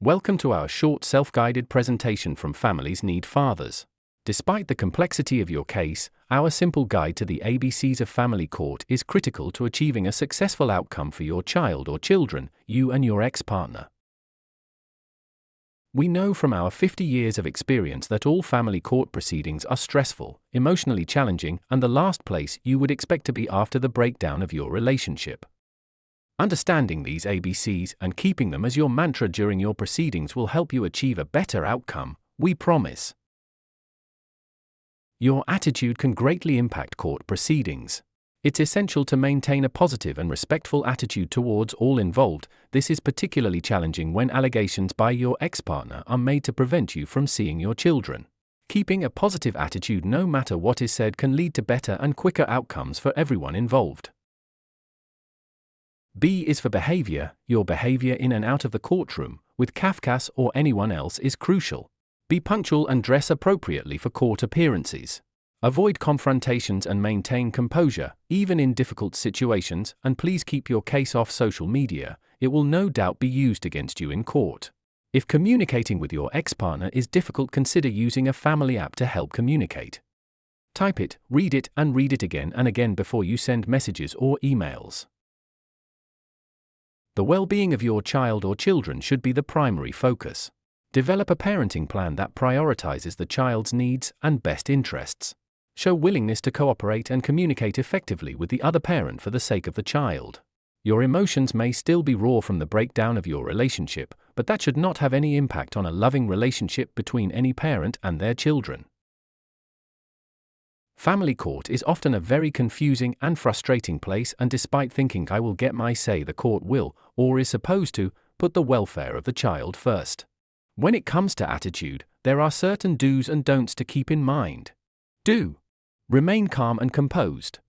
Welcome to our short self-guided presentation from Families Need Fathers. Despite the complexity of your case, our simple guide to the ABCs of family court is critical to achieving a successful outcome for your child or children, you and your ex-partner. We know from our 50 years of experience that all family court proceedings are stressful, emotionally challenging, and the last place you would expect to be after the breakdown of your relationship. Understanding these ABCs and keeping them as your mantra during your proceedings will help you achieve a better outcome, we promise. Your attitude can greatly impact court proceedings. It's essential to maintain a positive and respectful attitude towards all involved. This is particularly challenging when allegations by your ex-partner are made to prevent you from seeing your children. Keeping a positive attitude no matter what is said can lead to better and quicker outcomes for everyone involved. B is for behavior. Your behavior in and out of the courtroom, with Kafkas or anyone else, is crucial. Be punctual and dress appropriately for court appearances. Avoid confrontations and maintain composure, even in difficult situations, and please keep your case off social media. It will no doubt be used against you in court. If communicating with your ex-partner is difficult, consider using a family app to help communicate. Type it, read it, and read it again and again before you send messages or emails. The well-being of your child or children should be the primary focus. Develop a parenting plan that prioritizes the child's needs and best interests. Show willingness to cooperate and communicate effectively with the other parent for the sake of the child. Your emotions may still be raw from the breakdown of your relationship, but that should not have any impact on a loving relationship between any parent and their children. Family court is often a very confusing and frustrating place, and despite thinking I will get my say, the court will, or is supposed to, put the welfare of the child first. When it comes to attitude, there are certain do's and don'ts to keep in mind. Do. Remain calm and composed.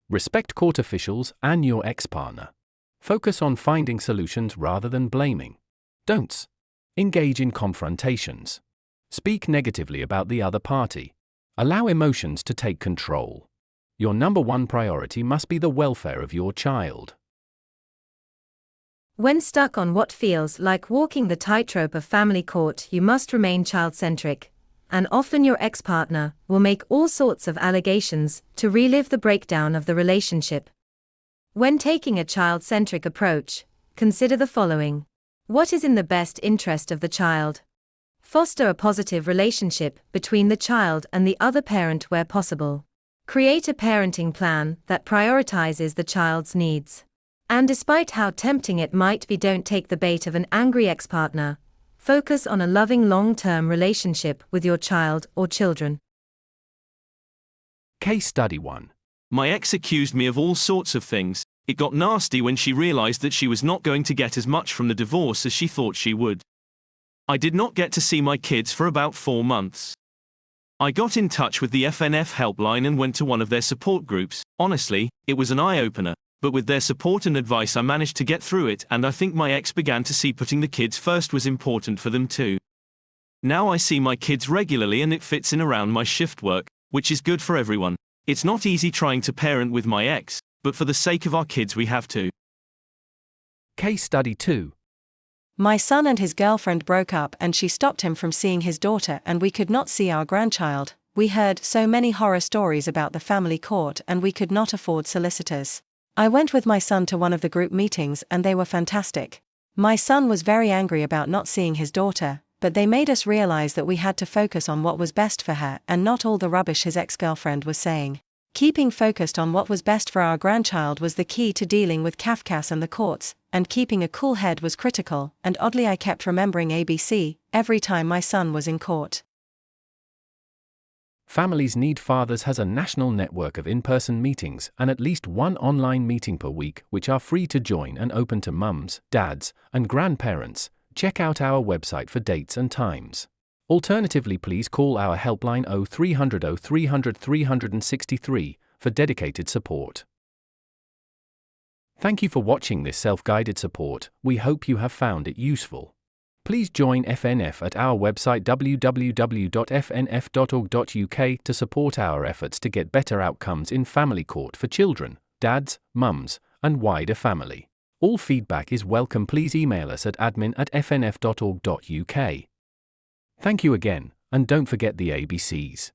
Respect court officials and your ex-partner. Focus on finding solutions rather than blaming. Don'ts. Engage in confrontations. Speak negatively about the other party. Allow emotions to take control. Your number one priority must be the welfare of your child. When stuck on what feels like walking the tightrope of family court, you must remain child-centric, and often your ex-partner will make all sorts of allegations to relive the breakdown of the relationship. When taking a child-centric approach, consider the following. What is in the best interest of the child? Foster a positive relationship between the child and the other parent where possible. Create a parenting plan that prioritizes the child's needs. And despite how tempting it might be, don't take the bait of an angry ex-partner. Focus on a loving long-term relationship with your child or children. Case Study 1. My ex accused me of all sorts of things. It got nasty when she realized that she was not going to get as much from the divorce as she thought she would. I did not get to see my kids for about 4 months. I got in touch with the FNF helpline and went to one of their support groups. Honestly, it was an eye-opener, but with their support and advice I managed to get through it, and I think my ex began to see putting the kids first was important for them too. Now I see my kids regularly and it fits in around my shift work, which is good for everyone. It's not easy trying to parent with my ex, but for the sake of our kids we have to. Case Study 2. My son and his girlfriend broke up and she stopped him from seeing his daughter and we could not see our grandchild. We heard so many horror stories about the family court and we could not afford solicitors. I went with my son to one of the group meetings and they were fantastic. My son was very angry about not seeing his daughter, but they made us realize that we had to focus on what was best for her and not all the rubbish his ex-girlfriend was saying. Keeping focused on what was best for our grandchild was the key to dealing with Kafkas and the courts, and keeping a cool head was critical, and oddly I kept remembering ABC every time my son was in court. Families Need Fathers has a national network of in-person meetings and at least one online meeting per week, which are free to join and open to mums, dads, and grandparents. Check out our website for dates and times. Alternatively, please call our helpline 0300 0300 363 for dedicated support. Thank you for watching this self-guided support. We hope you have found it useful. Please join FNF at our website www.fnf.org.uk to support our efforts to get better outcomes in family court for children, dads, mums, and wider family. All feedback is welcome. Please email us at admin@fnf.org.uk. Thank you again, and don't forget the ABCs.